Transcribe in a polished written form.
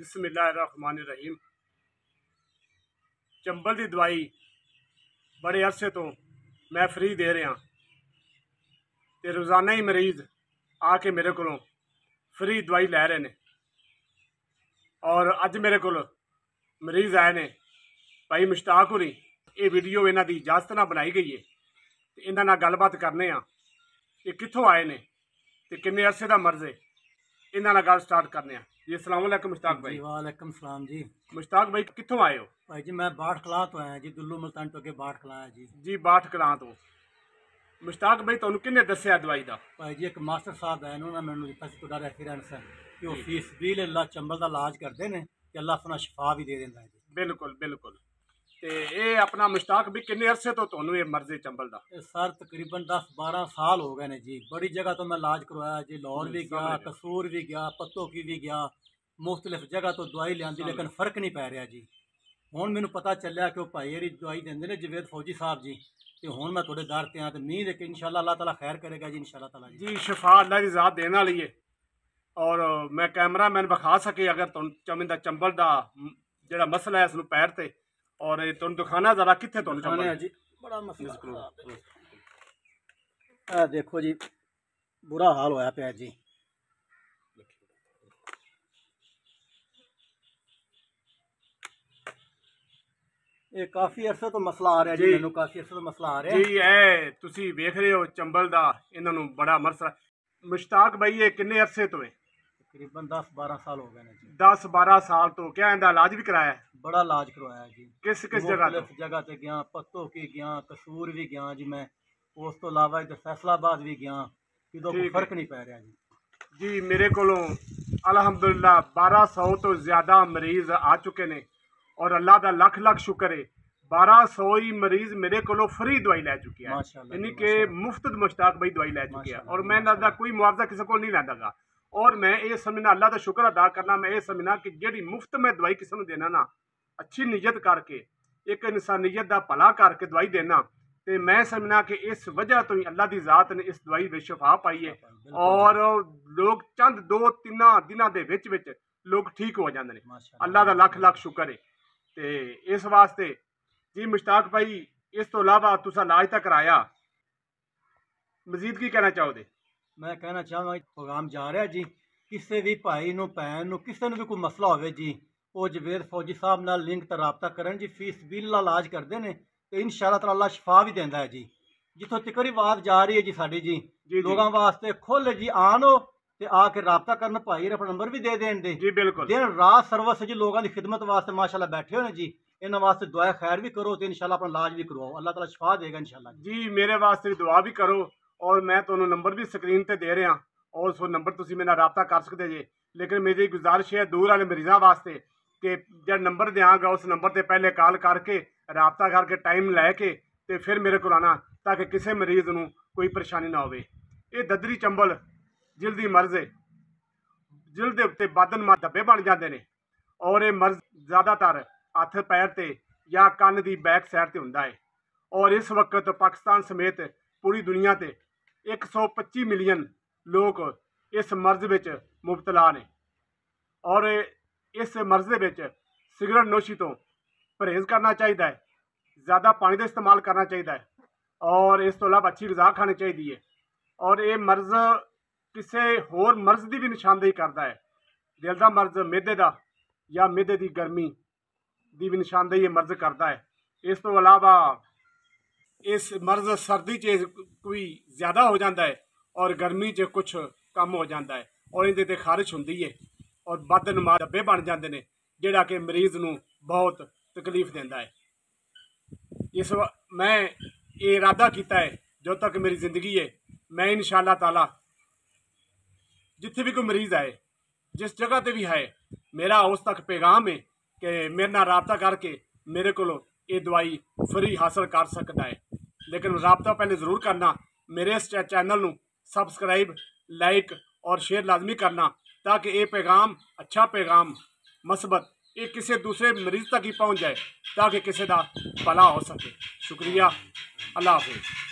बिस्मिल्लाहिर्रहमानिर्रहीम। चंबल की दवाई बड़े अरसे तो मैं फ्री दे रहा तो रोज़ाना ही मरीज़ आके मेरे को फ्री दवाई लै रहे हैं। और अज मेरे को मरीज़ आए ने भाई मुश्ताक होरी, ये वीडियो इन्हां दी इजाजत नाल बनाई गई है। इन्हां नाल गलबात करने ये कित्थों आए ने ते किन्ने अरसे दा मर्ज है, इन्हां नाल गल स्टार्ट करने जी। अस्सलाम वालेकुम मुश्ताक भाई। वालेकुम सलाम जी। मुश्ताक भाई कित्थों आए हो? भाई जी मैं बाट कलां तो आया जी, दुल्लू मुल्तान तो अगे बाट कलां है जी। बाट कलां तो। मुश्ताक भाई तुहानू किन्ने दस्सिया दवाई दा? भाई जी एक मास्टर साहब है, उन्होंने मैनू दिता सी तुहाडा रेफरेंस कि वो फीस बिल अल्लाह चंबल का इलाज करते हैं कि अल्लाह अपना शिफा भी दे देंदा है जी। बिल्कुल बिल्कुल। ते ये अपना मुश्ताक भी किन्ने अरसे तो तुहानू ये मर्ज है चंबल दा? सर तकरीबन 10-12 साल हो गए ने जी। बड़ी जगह तो मैं इलाज करवाया जी, लाहौर भी गया, कसूर भी गया, पत्तों की भी गया, मुख्तलिफ जगह तो दवाई लियांदी लेकिन फर्क नहीं पै रहा जी। हुण मैनू पता चलिया कि भाई जी दवाई देंदे ने जवेद फौजी साहब जी, तो हुण मैं थोड़े दर ते हाँ, तो उम्मीद है कि इंशाअल्लाह अल्लाह ताला खैर करेगा जी। इंशाअल्लाह ताला जी शिफा अल्लाह की ज़ात देने वाली है। और मैं कैमरा मैन विखा सके अगर तुहानू चंबल का जिहड़ा मसला है इसनूं पैर ते, और तुहानू दिखाना जरा कित्थे तुहानू चंबल जी बड़ा मसला है। देखो जी बुरा हाल होया पिया जी। ये काफ़ी अरसे तो मसला आ रहा जी, मैनू काफ़ी अरसे तो मसला आ रहा जी। है तुसी वेख रहे हो चंबल दा इन्हां नूं बड़ा मसला। मुश्ताक भाई ये किन्ने अरसे तो है? तकरीबन 10-12 साल हो गए जी। 10-12 साल तो। क्या इनका इलाज भी कराया? बड़ा इलाज करवाया जी। किस किस जगह तो? जगह ते गया, पत्तों की गया, कसूर भी गया जी मैं, उस तो अलावा इधर फैसलाबाद भी गया, किदों कोई फर्क नहीं पै रहा जी। जी मेरे को अलहमदुलिल्लाह 1200 तो ज़्यादा मरीज़ आ चुके ने, और अल्लाह का लख लख शुक्र है 1200 ही मरीज़ मेरे को फ्री दवाई लै चुके हैं, यानी कि मुफ्त मुश्ताक भाई दवाई लै चुके हैं। और मैं इन्हां कोई मुआवजा किसी को नहीं लैंदा गा। और मैं ये समझना अल्लाह का शुक्र अदा करना, मैं ये समझना कि जिहड़ी मुफ्त मैं दवाई किसी को देना ना, अच्छी नीयत करके एक इंसानियत का भला करके दवाई देना, तो मैं समझना कि इस वजह तो ही अल्लाह की ज़ात ने इस दवाई में शिफा पाई है। और लोग चंद 2-3 दिनों के विच विच लोग ठीक हो जाते हैं। अल्लाह का लख लख शुक्र है। तो इस वास्ते जी मुश्ताक भाई इस तो इलावा तुसा इलाज तो कराया, मजीद की कहना चाहोगे? मैं कहना चाहूँगा पैगाम जा रहा जी, किसी भी भाई नूं भैन नूं किसी नूं भी कोई मसला होवे जी, वो जवेद फौजी साहब नाल लिंक ते राबता करन जी। फीस बिल इलाज करते हैं तो इंशाअल्लाह ताला शिफा भी देंदा है जी। जिथों तिकर आवाज़ जा रही है जी साडी जी, लोगों वास्ते खुल जी आन हो ते आके राबता करन, भाई अपना नंबर भी दे देन दे जी। बिल्कुल दिन रात सर्विस जी लोगों की खिदमत वास्ते माशाअल्लाह बैठे हो जी। इन्हां वास्ते दुआ खैर भी करो तो इंशाअल्लाह अपना इलाज भी करवाओ, अल्लाह ताला शिफा देगा इंशाअल्लाह जी। मेरे वास्ते भी दुआ भी करो, और मैं तुहानू नंबर भी स्क्रीन पर दे रहा, और उस नंबर तुसीं मेरे नाल राबता कर सकते जे। लेकिन मेरी गुजारिश है दूर वाले मरीजों वास्ते कि जो नंबर देंगा उस नंबर पर पहले कॉल करके राबता करके टाइम लैके तो फिर मेरे को आना, ताकि किसी मरीज़ को कोई परेशानी ना हो। ये ददरी चंबल जिल्द दी मर्ज है, जिल्द के उत्ते बदन धब्बे बन जाते हैं, और ये मर्ज ज़्यादातर हथ पैर ते या कन्न की बैक साइड से होंदा है। और इस वक्त पाकिस्तान समेत पूरी दुनिया ते 125 मिलियन लोग इस मर्ज विच मुबतला ने। और इस मर्ज दे विच सिगरट नोशी तो परहेज़ करना चाहिए है, ज़्यादा पानी का इस्तेमाल करना चाहिए है, और इस तो इलावा अच्छी ग़िज़ा खानी चाहिए है। और ये मर्ज किसी होर मर्ज की भी निशानदेही करता है, दिल का मर्ज, मैदे का या मैदे की गर्मी की भी निशानदेही मर्ज करता है। इस तो इलावा इस मर्ज सर्दी च कोई ज़्यादा हो जाता है, और गर्मी च कुछ कम हो जाता है, और इहदे ते खारिश होंदी है, और बदन धब्बे बन जाते हैं, जिहड़ा कि मरीज़ नूं बहुत तकलीफ देंदा है। इस मैं ये इरादा किया है जो तक मेरी ज़िंदगी है, मैं इंशाअल्लाह ताला जिथे भी कोई मरीज़ आए, जिस जगह पर भी है, मेरा उस तक पैगाम है कि मेरे नाल राबता करके मेरे को ये दवाई फ्री हासिल कर सकता है। लेकिन राबता पहले ज़रूर करना, मेरे इस चैनल नूं सबसक्राइब, लाइक और शेयर लाजमी करना, ताकि ये पैगाम, अच्छा पैगाम, मसबत, ये किसी दूसरे मरीज़ तक ही पहुँच जाए, ताकि किसी का भला हो सके। शुक्रिया, अल्लाह हाफिज़।